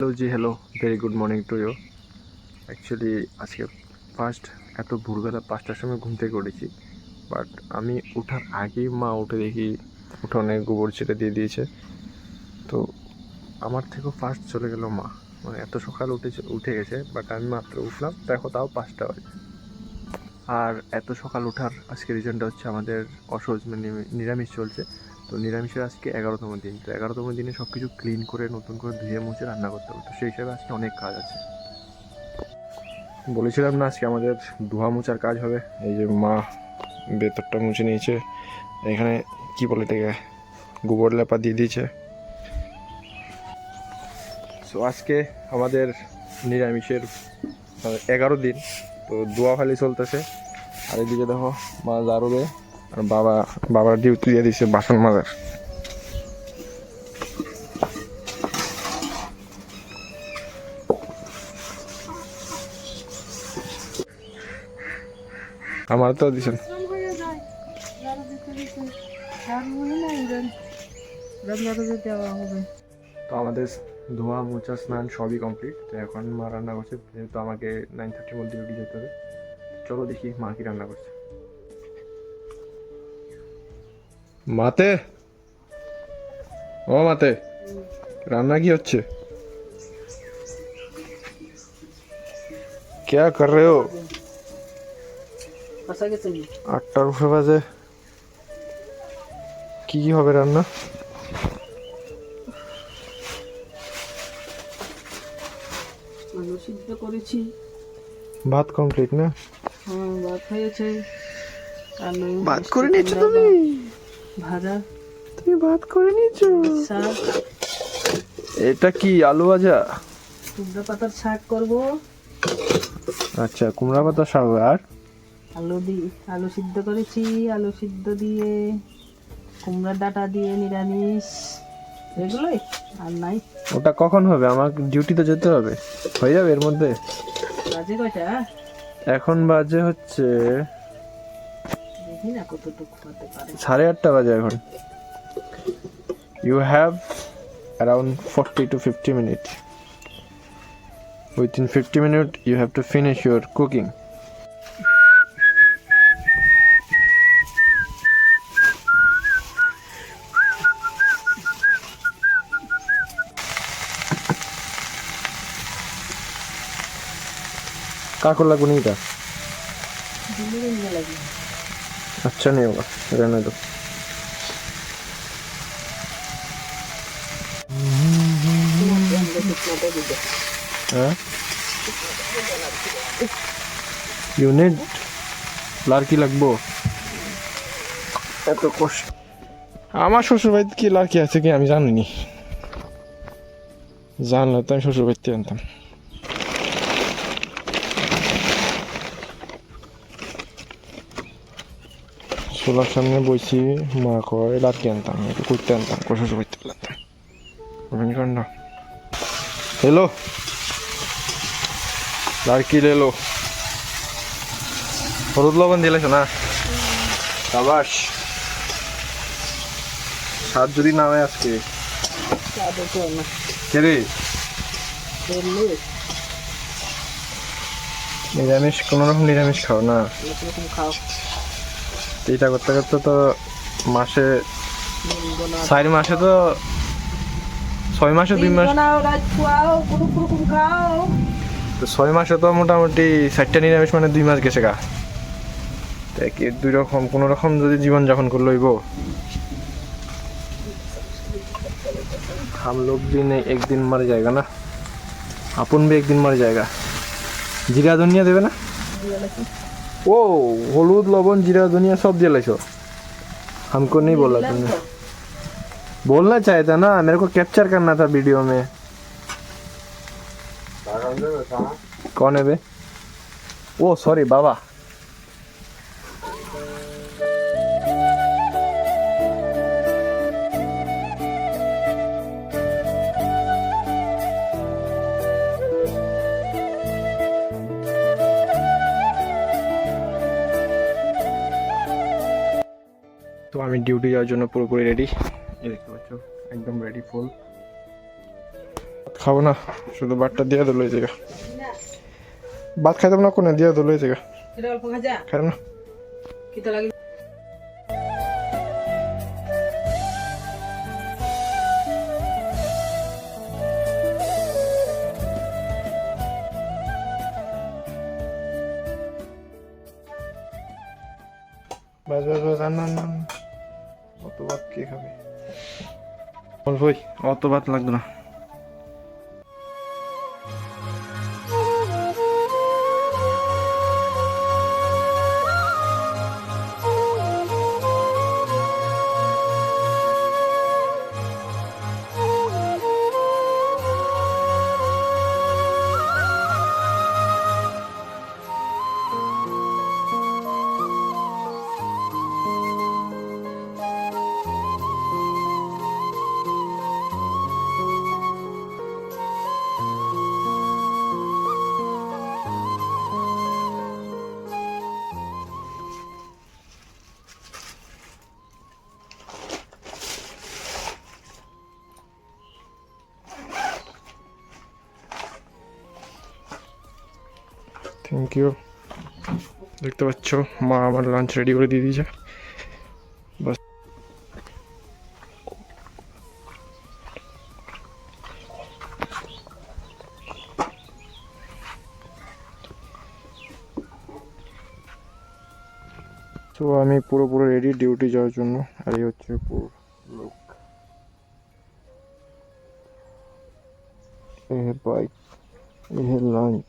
Hello ji hello, very good morning to you. Actually আজকে first এত ভোরবেলা 5টার সময় ঘুম থেকে উঠেছি, বাট আমি ওঠার আগেই মা উঠে দেখি উঠোনে গোবর ছিটা দিয়ে দিয়েছে। তো আমার থেকেও ফার্স্ট চলে গেল মা, মানে এত সকাল উঠে গেছে, বাট আমি মাত্র উঠলাম, দেখো তাও 5টা বাজে। আর এত সকাল ওঠার আজকে রিজনটা হচ্ছে আমাদের অসহজ, মানে নিরামিষ চলছে। তো নিরামিষের আজকে 11তম দিন। তো 11তম দিনে সব কিছু ক্লিন করে নতুন করে ধুয়ে মুছে রান্না করতে হবে। তো সেই হিসাবে আজকে অনেক কাজ আছে। বলেছিলাম না আজকে আমাদের ধোয়া মোছার কাজ হবে। এই যে মা ভেতরটা মুছে নিয়েছে, এখানে কি বলে এটাকে গোবর লেপা দিয়ে দিয়েছে। সো আজকে আমাদের নিরামিষের 11 দিন। তো দোয়া খালি চলতেছে। আর এদিকে দেখো মা ঝাড়ু দেয়, আর বাবার ডিউটি দিয়ে দিচ্ছে বাসন মাজার। আমার তো দিছেন। তো আমাদের ধোয়া মোছা স্নান সবই কমপ্লিট। তো এখন মা রান্না করছে, যেহেতু আমাকে 9:30-র মধ্যে ডিউটি যেতে হবে। চলো দেখি মা কি রান্না করছে। মাতে, ও মাতে, রান্না কি হচ্ছে? क्या कर रहे हो? 8টার উপরে বাজে, কি কি হবে রান্না? আলু সিদ্ধ করেছি। ভাত কমপ্লিট না? হ্যাঁ, ভাত হয়েছে। আলু ভাত করে নিয়েছো তুমি? ভাজা। তুমি ভাত করে নিয়েছো? শাক, এটা কি আলু ভাজা? কুমড়া পাতার শাক করব। আচ্ছা, কুমড়া পাতা শাক। আর আলু সিদ্ধ করেছি। আলু সিদ্ধ দিয়ে কুমড়ার ডাঁটা দিয়ে নিরামিষ, এগুলোই আর নাই। ওটা কখন হবে? আমার ডিউটিতে যেতে হবে, হয়ে যাবে এর মধ্যে? বাজে কয়টা এখন বাজে হচ্ছে দেখি না কতটুকু হতে পারে। 8:30 বাজে এখন। You have around 40 to 50 minutes. Within 50 minutes you have to finish your cooking. काको लागू नहीं था? अच्छा नहीं होगा, रहने दो। ইউনিট লার্কি লাগবো, এত কষ্ট। আমার শ্বশুর বাড়িতে কি লার্কি আছে কি আমি জানিনি, জানলে তো আমি শ্বশুর বাড়িতে আনতাম। চুলার সামনে বসি, মা কয় লার্কি আনতাম, একটু করতে আনতাম, শ্বশুর বাড়িতে আনতাম। हेलो লার্কি লেলো, হলুদ লবণ দিলেছ না? সাবাস। স্বাদ যদি না হয় আজকে কে নিরামিষ, কোনো রকম নিরামিষ খাও না? এইটা করতে করতে তো মাসে 4 মাসে তো 6 মাসে 2 মাস, তো 6 মাসে তো মোটামুটি 4টা নিরামিষ, মানে 2 মাস গেছে গা। কি 2 রকম কোনো রকম যদি জীবন যাপন করে লইব। हम लोग भी नहीं एक दिन मर जाएगा ना, अपन भी एक दिन मर जाएगा। জিরা ধনিয়া দেবে না? ও হলুদ লবণ জিরা ধনিয়া सब দিয়ে লাইছো? हमको नहीं बोला तुमने, बोलना चाहिए था ना, मेरे को कैप्चर करना था वीडियो में। कौन है बे? ओ सॉरी बाबा। তো আমি ডিউটি যাওয়ার জন্য পুরোপুরি রেডি, এই দেখতে পাচ্ছ একদম রেডি ফুল। খাবো না, শুধু ভাতটা দিয়ে দিল এই জায়গা। ভাত খাইতাম না কোনে, দিয়ে দিল এই জায়গা। এটা অল্প ভাজা খাই না। কি তো লাগে। বাস বাস বাস, আন আন আন। অত ভাত কে খাবে? অল্পই, অত ভাত লাগবে না। Thank you. দেখতে পাচ্ছ মা আমার লাঞ্চ রেডি করে দিয়ে দিয়েছে। বাস। তো আমি পুরো রেডি ডিউটি যাওয়ার জন্য। আর এই হচ্ছে পুরো লোক, এই বাইক, এই লাঞ্চ।